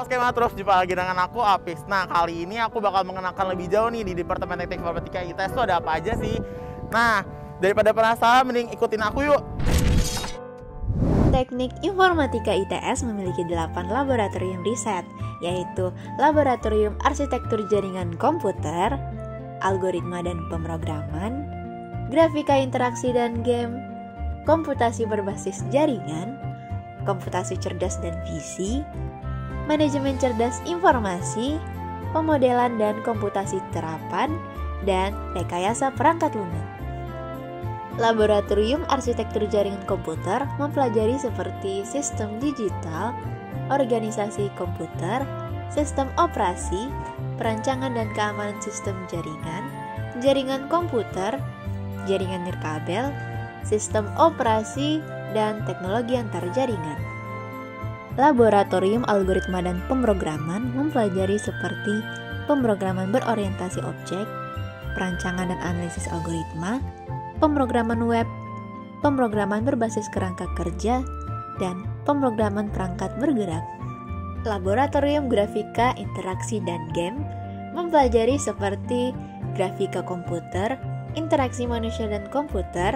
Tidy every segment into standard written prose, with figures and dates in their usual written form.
Skema terus jumpa lagi dengan aku Apis. Nah, kali ini aku bakal mengenalkan lebih jauh nih di Departemen Teknik Informatika ITS itu ada apa aja sih. Nah, daripada penasaran mending ikutin aku yuk. Teknik Informatika ITS memiliki 8 laboratorium riset, yaitu Laboratorium Arsitektur Jaringan Komputer, Algoritma dan Pemrograman, Grafika Interaksi dan Game, Komputasi Berbasis Jaringan, Komputasi Cerdas dan Visi, Manajemen Cerdas Informasi, Pemodelan dan Komputasi Terapan, dan Rekayasa Perangkat Lunak. Laboratorium Arsitektur Jaringan Komputer mempelajari seperti sistem digital, organisasi komputer, sistem operasi, perancangan dan keamanan sistem jaringan, jaringan komputer, jaringan nirkabel, sistem operasi, dan teknologi antar jaringan. Laboratorium Algoritma dan Pemrograman mempelajari seperti pemrograman berorientasi objek, perancangan dan analisis algoritma, pemrograman web, pemrograman berbasis kerangka kerja, dan pemrograman perangkat bergerak. Laboratorium Grafika, Interaksi, dan Game mempelajari seperti grafika komputer, interaksi manusia dan komputer,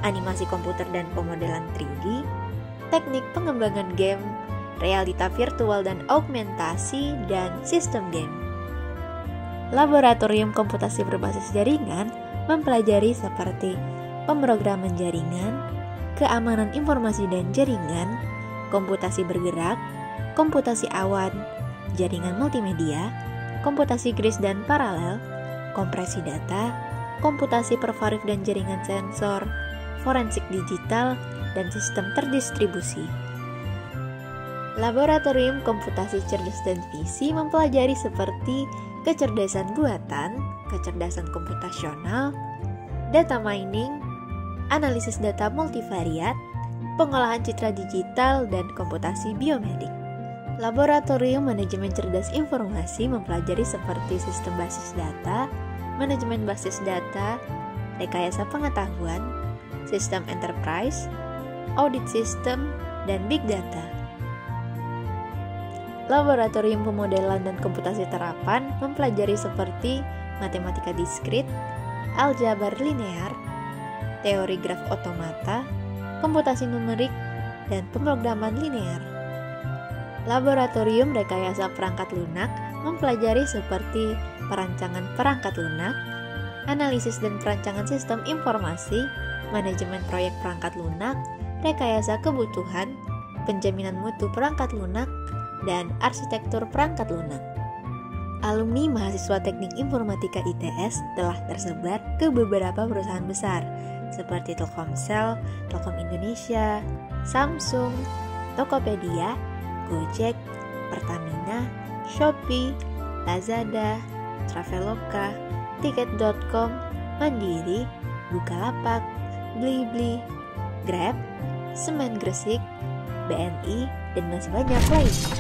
animasi komputer dan pemodelan 3D, teknik pengembangan game, realita virtual dan augmentasi, dan sistem game. Laboratorium Komputasi Berbasis Jaringan mempelajari seperti pemrograman jaringan, keamanan informasi dan jaringan, komputasi bergerak, komputasi awan, jaringan multimedia, komputasi gris dan paralel, kompresi data, komputasi pervarif dan jaringan sensor, forensik digital, dan sistem terdistribusi. Laboratorium Komputasi Cerdas dan Visi mempelajari seperti kecerdasan buatan, kecerdasan komputasional, data mining, analisis data multivariat, pengolahan citra digital, dan komputasi biomedik. Laboratorium Manajemen Cerdas Informasi mempelajari seperti sistem basis data, manajemen basis data, rekayasa pengetahuan, sistem enterprise, audit sistem, dan big data. Laboratorium Pemodelan dan Komputasi Terapan mempelajari seperti matematika diskrit, aljabar linear, teori graf otomata, komputasi numerik, dan pemrograman linear. Laboratorium Rekayasa Perangkat Lunak mempelajari seperti perancangan perangkat lunak, analisis dan perancangan sistem informasi, manajemen proyek perangkat lunak, rekayasa kebutuhan, penjaminan mutu perangkat lunak, dan arsitektur perangkat lunak. Alumni mahasiswa Teknik Informatika ITS telah tersebar ke beberapa perusahaan besar seperti Telkomsel, Telkom Indonesia, Samsung, Tokopedia, Gojek, Pertamina, Shopee, Lazada, Traveloka, Tiket.com, Mandiri, Bukalapak, Blibli, Grab, Semen Gresik, BNI, dan masih banyak lainnya.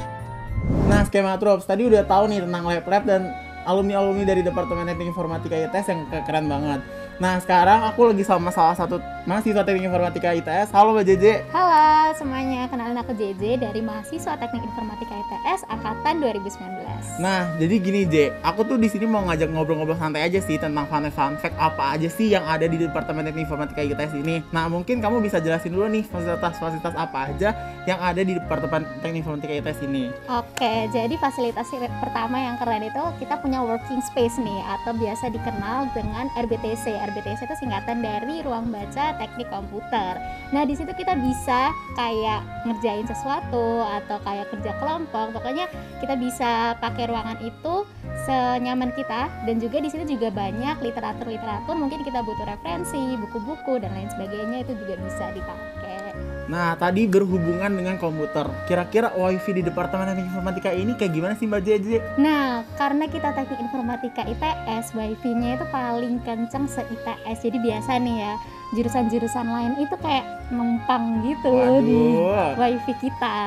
Nah, Skema Troops tadi udah tahu nih tentang lab-lab dan alumni-alumni dari Departemen Teknik Informatika ITS yang keren banget. Nah, sekarang aku lagi sama salah satu mahasiswa Teknik Informatika ITS. Halo Mbak JJ. Halo semuanya, kenalin aku JJ dari mahasiswa Teknik Informatika ITS angkatan 2019. Nah, jadi gini J, aku tuh di sini mau ngajak ngobrol-ngobrol santai aja sih tentang fun fact apa aja sih yang ada di Departemen Teknik Informatika ITS ini. Nah, mungkin kamu bisa jelasin dulu nih fasilitas-fasilitas apa aja yang ada di Departemen Teknik Informatika ITS ini. Oke, jadi fasilitas pertama yang keren itu kita punya working space nih, atau biasa dikenal dengan RBTC. RBTC itu singkatan dari Ruang Baca Teknik Komputer. Nah, di situ kita bisa kayak ngerjain sesuatu atau kayak kerja kelompok. Pokoknya kita bisa pakai ruangan itu senyaman kita, dan juga di sini juga banyak literatur, mungkin kita butuh referensi, buku-buku dan lain sebagainya, itu juga bisa dipakai. Nah, tadi berhubungan dengan komputer. Kira-kira WiFi di Departemen Teknik Informatika ini kayak gimana sih Mbak JJ? Nah, karena kita Teknik Informatika ITS, WiFi-nya itu paling kenceng se-ITS. Jadi biasa nih ya, jurusan-jurusan lain itu kayak numpang gitu. Waduh. Di WiFi kita.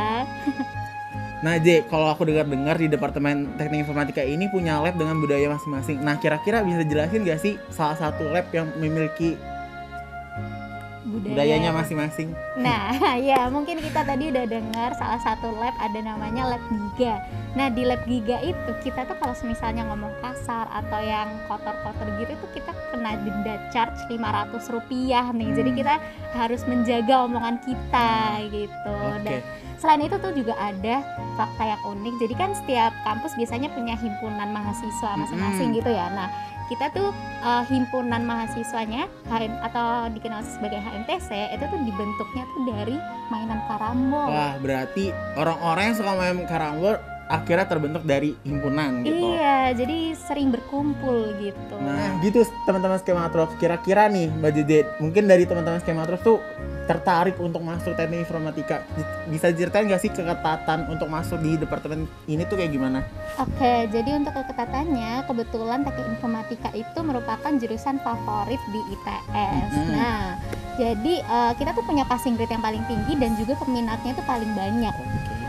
Nah J, kalau aku dengar-dengar di Departemen Teknik Informatika ini punya lab dengan budaya masing-masing. Nah, kira-kira bisa jelasin gak sih salah satu lab yang memiliki budayanya masing-masing? Nah, ya mungkin kita tadi udah dengar salah satu lab ada namanya Lab Giga. Nah di lab giga itu kita tuh kalau misalnya ngomong kasar atau yang kotor-kotor gitu tuh kita kena denda charge Rp500 nih. Jadi kita harus menjaga omongan kita gitu. Dan selain itu tuh juga ada fakta yang unik. Jadi kan setiap kampus biasanya punya himpunan mahasiswa masing-masing gitu ya. Nah kita tuh himpunan mahasiswanya atau dikenal sebagai HMTC itu tuh dibentuknya tuh dari mainan karambol. Wah, berarti orang-orang yang suka main karambol akhirnya terbentuk dari himpunan gitu. Iya, jadi sering berkumpul gitu. Nah, gitu teman-teman Skematrops. Kira-kira nih Mbak Dede, mungkin dari teman-teman Skematrops tuh tertarik untuk masuk teknik informatika. Bisa ceritain nggak sih keketatan untuk masuk di departemen ini tuh kayak gimana? Oke, jadi untuk keketatannya kebetulan teknik informatika itu merupakan jurusan favorit di ITS. Nah, jadi kita tuh punya passing grade yang paling tinggi dan juga peminatnya itu paling banyak.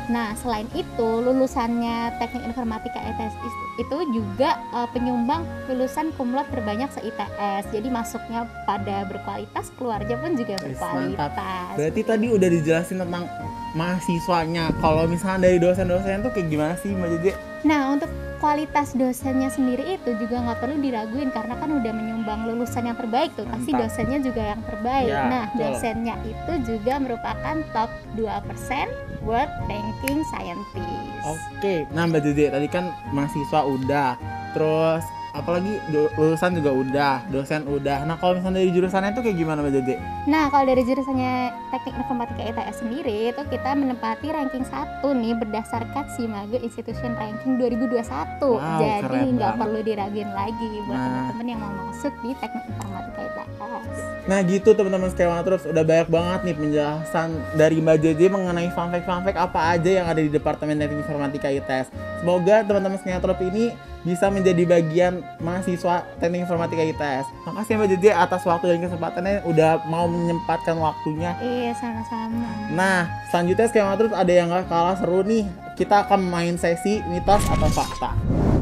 Nah, selain itu lulusannya teknik informatika ITS itu juga penyumbang lulusan kumlot terbanyak se-ITS. Jadi masuknya pada berkualitas, keluarnya pun juga berkualitas. Mantap. Berarti tadi udah dijelasin tentang mahasiswanya. Kalau misalnya dari dosen-dosen tuh kayak gimana sih Mbak Jeje? Nah, untuk kualitas dosennya sendiri itu juga nggak perlu diraguin karena kan udah menyumbang lulusan yang terbaik tuh. Pasti dosennya juga yang terbaik. Ya, nah, betul. Dosennya itu juga merupakan top 2% World Ranking Scientist. Oke, nah Mbak Dede tadi kan mahasiswa udah, terus apalagi lulusan juga udah, dosen udah. Nah kalau misalnya dari jurusannya itu kayak gimana Mbak Dede? Nah, kalau dari jurusannya Teknik Informatika ITS sendiri itu kita menempati ranking 1 nih berdasarkan SIMAGO Institution Ranking 2021. Wow, Jadi keren nggak banget. perlu diraguin lagi buat Nah. teman-teman yang mau masuk di Teknik Informatika ITS. Nah gitu teman-teman Skematrops, udah banyak banget nih penjelasan dari Mbak Jeje mengenai fun fact apa aja yang ada di Departemen Teknik Informatika ITS. Semoga teman-teman Skematrops ini bisa menjadi bagian mahasiswa Teknik Informatika ITS. Makasih Mbak Jeje atas waktu dan kesempatannya udah mau menyempatkan waktunya. Iya, sama-sama. Nah, selanjutnya Skematrops ada yang gak kalah seru nih. Kita akan main sesi mitos atau fakta.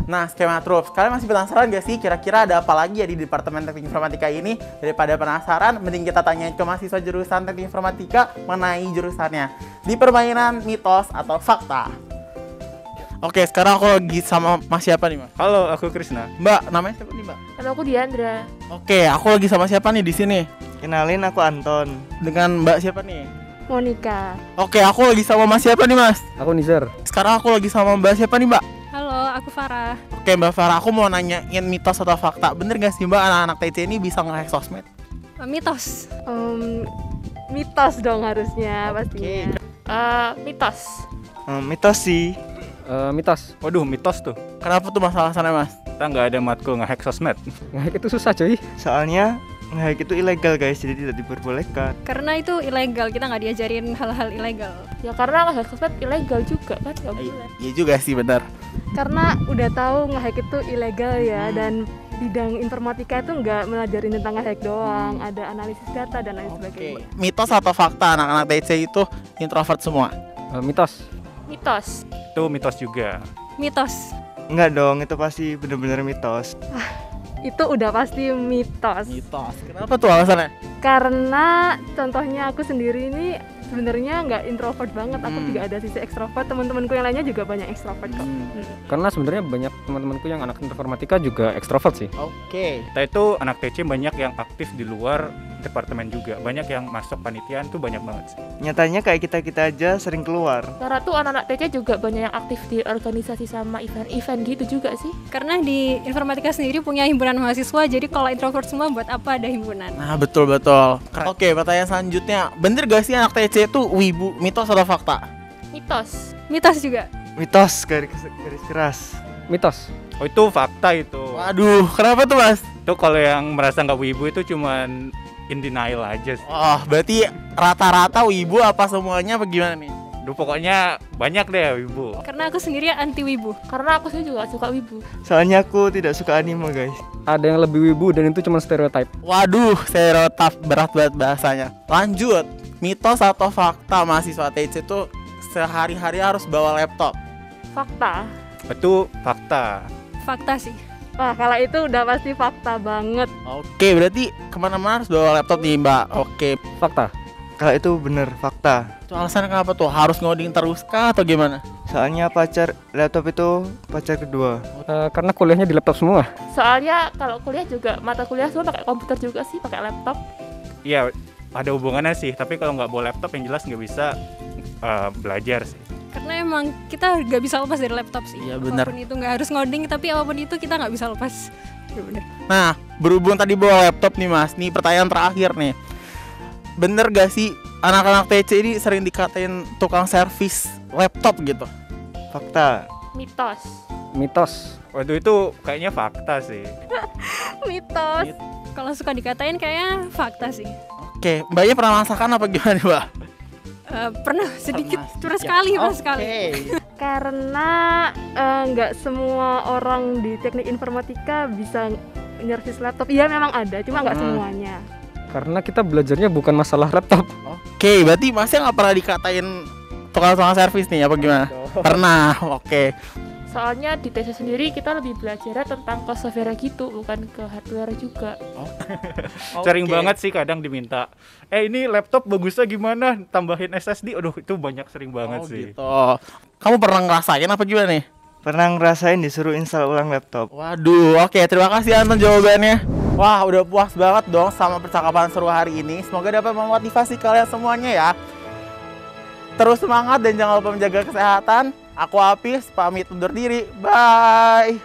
Nah, Skematrops, kalian masih penasaran gak sih kira-kira ada apa lagi ya di Departemen Teknik Informatika ini? Daripada penasaran, mending kita tanyain ke mahasiswa jurusan Teknik Informatika mengenai jurusannya. Di permainan mitos atau fakta. Oke, sekarang aku lagi sama Mas siapa nih, Mas? Halo, aku Krisna. Mbak, namanya siapa nih, Mbak? Nama aku Diandra. Oke, aku lagi sama siapa nih di sini? Kenalin, aku Anton. Dengan Mbak siapa nih? Monica. Oke, aku lagi sama Mas siapa nih, Mas? Aku Nizar. Sekarang aku lagi sama Mbak siapa nih, Mbak? Halo, aku Farah. Oke Mbak Farah, aku mau nanyain mitos atau fakta. Bener gak sih Mbak anak-anak TC ini bisa nge-hack sosmed? Mitos. Mitos dong harusnya pastinya. Mitos. Mitos sih. Mitos. Waduh, mitos tuh. Kenapa tuh masalah sana Mas? Kita nggak ada matkul nge-hack sosmed. Nge-hack itu susah coy. Soalnya nge-hack itu ilegal guys, jadi tidak diperbolehkan. Karena itu ilegal, kita nggak diajarin hal-hal ilegal. Ya karena nge-hack sosmed ilegal juga kan, nggak boleh. Iya juga sih benar. Karena udah tahu nge-hack itu ilegal ya, dan bidang informatika itu nggak melajarin tentang nge-hack doang, ada analisis data dan lain sebagainya. Mitos atau fakta anak-anak TC itu introvert semua? Mitos. Mitos. Itu mitos juga. Mitos. Enggak dong, itu pasti benar-benar mitos. Itu udah pasti mitos. Mitos. Kenapa tuh alasannya? Karena contohnya aku sendiri ini sebenarnya nggak introvert banget, aku juga ada sisi ekstrovert. Teman-temanku yang lainnya juga banyak ekstrovert kok. Karena sebenarnya banyak teman-temanku yang anak informatika juga ekstrovert sih. Oke. Kita itu anak TC banyak yang aktif di luar departemen juga. Banyak yang masuk panitiaan tuh banyak banget sih. Nyatanya kayak kita-kita aja sering keluar. Karena tuh anak-anak TC juga banyak yang aktif di organisasi sama event-event gitu juga sih. Karena di informatika sendiri punya himpunan mahasiswa, jadi kalau introvert semua buat apa ada himpunan? Nah betul. Oke, pertanyaan selanjutnya. Bener gak sih anak TC itu wibu? Mitos atau fakta? Mitos. Mitos juga. Mitos, garis keras. Mitos. Oh, itu fakta itu. Waduh, kenapa tuh Mas? Itu kalau yang merasa nggak wibu itu cuman in denial aja sih. Oh, berarti rata-rata wibu apa semuanya apa gimana nih? Duh, pokoknya banyak deh wibu. Karena aku sendiri anti wibu. Karena aku sih juga suka wibu. Soalnya aku tidak suka anime guys. Ada yang lebih wibu dan itu cuma stereotype. Waduh, stereotip berat banget bahasanya. Lanjut, mitos atau fakta mahasiswa TC itu sehari-hari harus bawa laptop? Fakta. Itu fakta. Fakta sih. Wah, kalau itu udah pasti fakta banget. Oke, berarti kemana-mana harus bawa laptop nih Mbak. Oke, Fakta. Kalau itu bener fakta. itu alasannya kenapa tuh? Harus ngoding terus kah atau gimana? Soalnya laptop itu pacar kedua. Karena kuliahnya di laptop semua. Soalnya kalau kuliah juga mata kuliah semua pakai komputer juga sih, pakai laptop. Iya, ada hubungannya sih, tapi kalau nggak bawa laptop yang jelas nggak bisa belajar sih. Karena emang kita nggak bisa lepas dari laptop sih. Iya, benar. Apapun itu nggak harus ngoding, tapi apapun itu kita nggak bisa lepas. Bener. Nah, berhubung tadi bawa laptop nih Mas, nih pertanyaan terakhir nih. Bener gak sih anak-anak TC ini sering dikatain tukang servis laptop gitu? Fakta. Mitos. Waduh, itu kayaknya fakta sih. Mitos. Kalau suka dikatain kayaknya fakta sih. Oke, Mbaknya pernah merasakan apa gimana, Mbak? Pernah sedikit, pernah sekali. Karena nggak semua orang di teknik informatika bisa nyervis laptop. Iya memang ada, cuma nggak semuanya. Karena kita belajarnya bukan masalah laptop. Oke, berarti Masnya nggak pernah dikatain tukang servis nih apa gimana? Pernah, oke. Soalnya di TC sendiri kita lebih belajar tentang ke software gitu, bukan ke hardware juga. Sering banget sih kadang diminta, ini laptop bagusnya gimana, tambahin SSD. Aduh, itu banyak, sering banget sih. Gitu. Kamu pernah ngerasain apa gimana nih? Pernah ngerasain disuruh install ulang laptop. Waduh, oke, terima kasih Anton jawabannya. Wah, udah puas banget dong sama percakapan seru hari ini. Semoga dapat memotivasi kalian semuanya ya. Terus semangat dan jangan lupa menjaga kesehatan. Aku Apis, pamit undur diri. Bye.